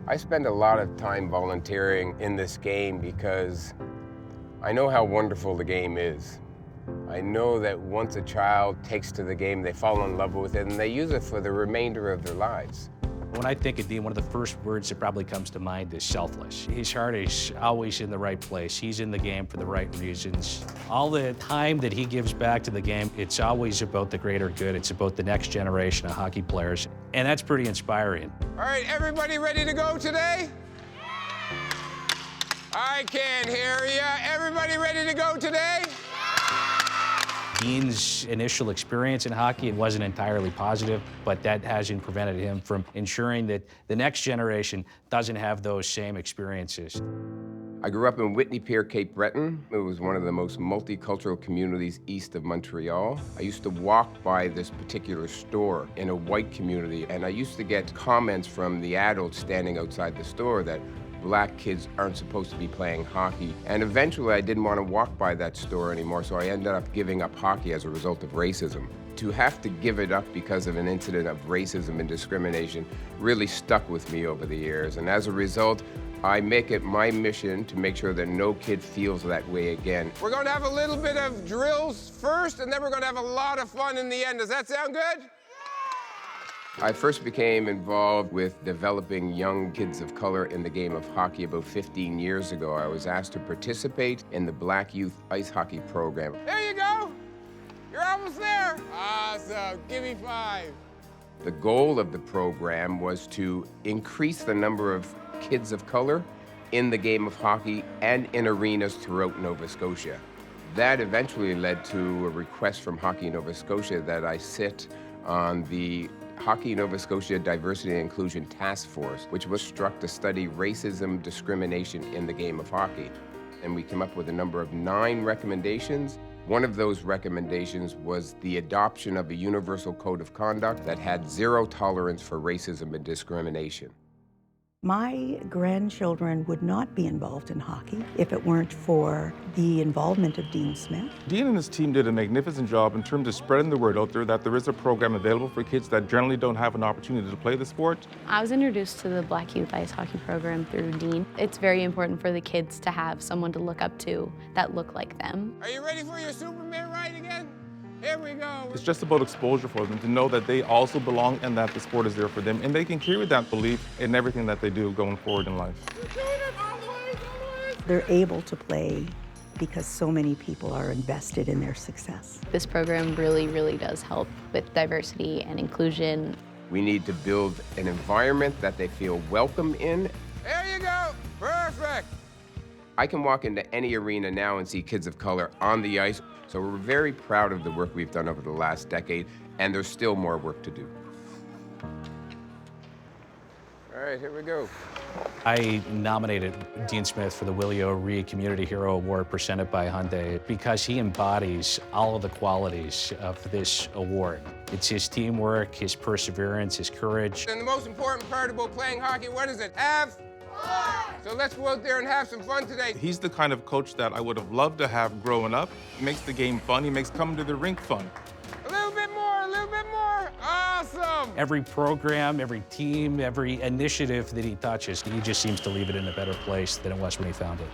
I spend a lot of time volunteering in this game because I know how wonderful the game is. I know that once a child takes to the game, they fall in love with it and they use it for the remainder of their lives. When I think of Dean, one of the first words that probably comes to mind is selfless. His heart is always in the right place. He's in the game for the right reasons. All the time that he gives back to the game, it's always about the greater good. It's about the next generation of hockey players, and that's pretty inspiring. All right, everybody ready to go today? I can't hear you. Everybody ready to go today? Dean's initial experience in hockey wasn't entirely positive, but that hasn't prevented him from ensuring that the next generation doesn't have those same experiences. I grew up in Whitney Pier, Cape Breton. It was one of the most multicultural communities east of Montreal. I used to walk by this particular store in a white community, and I used to get comments from the adults standing outside the store that black kids aren't supposed to be playing hockey. And eventually I didn't want to walk by that store anymore, so I ended up giving up hockey as a result of racism. To have to give it up because of an incident of racism and discrimination really stuck with me over the years. And as a result, I make it my mission to make sure that no kid feels that way again. We're going to have a little bit of drills first, and then we're going to have a lot of fun in the end. Does that sound good? I first became involved with developing young kids of color in the game of hockey about 15 years ago. I was asked to participate in the Black Youth Ice Hockey program. There you go. You're almost there. Awesome. Give me 5. The goal of the program was to increase the number of kids of color in the game of hockey and in arenas throughout Nova Scotia. That eventually led to a request from Hockey Nova Scotia that I sit on the Hockey Nova Scotia Diversity and Inclusion Task Force, which was struck to study racism, discrimination in the game of hockey. And we came up with a number of 9 recommendations. One of those recommendations was the adoption of a universal code of conduct that had 0 tolerance for racism and discrimination. My grandchildren would not be involved in hockey if it weren't for the involvement of Dean Smith. Dean and his team did a magnificent job in terms of spreading the word out there that there is a program available for kids that generally don't have an opportunity to play the sport. I was introduced to the Black Youth Ice Hockey program through Dean. It's very important for the kids to have someone to look up to that look like them. Are you ready for your Superman ride again? Here we go. It's just about exposure for them to know that they also belong and that the sport is there for them, and they can carry that belief in everything that they do going forward in life. They're able to play because so many people are invested in their success. This program really, really does help with diversity and inclusion. We need to build an environment that they feel welcome in. There you go. Perfect. I can walk into any arena now and see kids of color on the ice. So we're very proud of the work we've done over the last decade, and there's still more work to do. All right, here we go. I nominated Dean Smith for the Willie REE Community Hero Award presented by Hyundai because he embodies all of the qualities of this award. It's his teamwork, his perseverance, his courage. And the most important part about playing hockey, what is it? Have fun! So let's go out there and have some fun today. He's the kind of coach that I would have loved to have growing up. He makes the game fun. He makes coming to the rink fun. A little bit more, a little bit more. Awesome. Every program, every team, every initiative that he touches, he just seems to leave it in a better place than it was when he found it.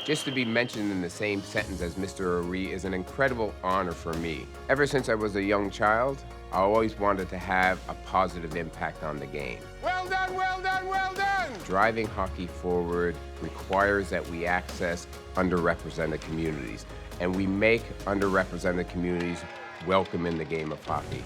Just to be mentioned in the same sentence as Mr. REE is an incredible honor for me. Ever since I was a young child, I always wanted to have a positive impact on the game. Well done, well done, well done! Driving hockey forward requires that we access underrepresented communities, and we make underrepresented communities welcome in the game of hockey.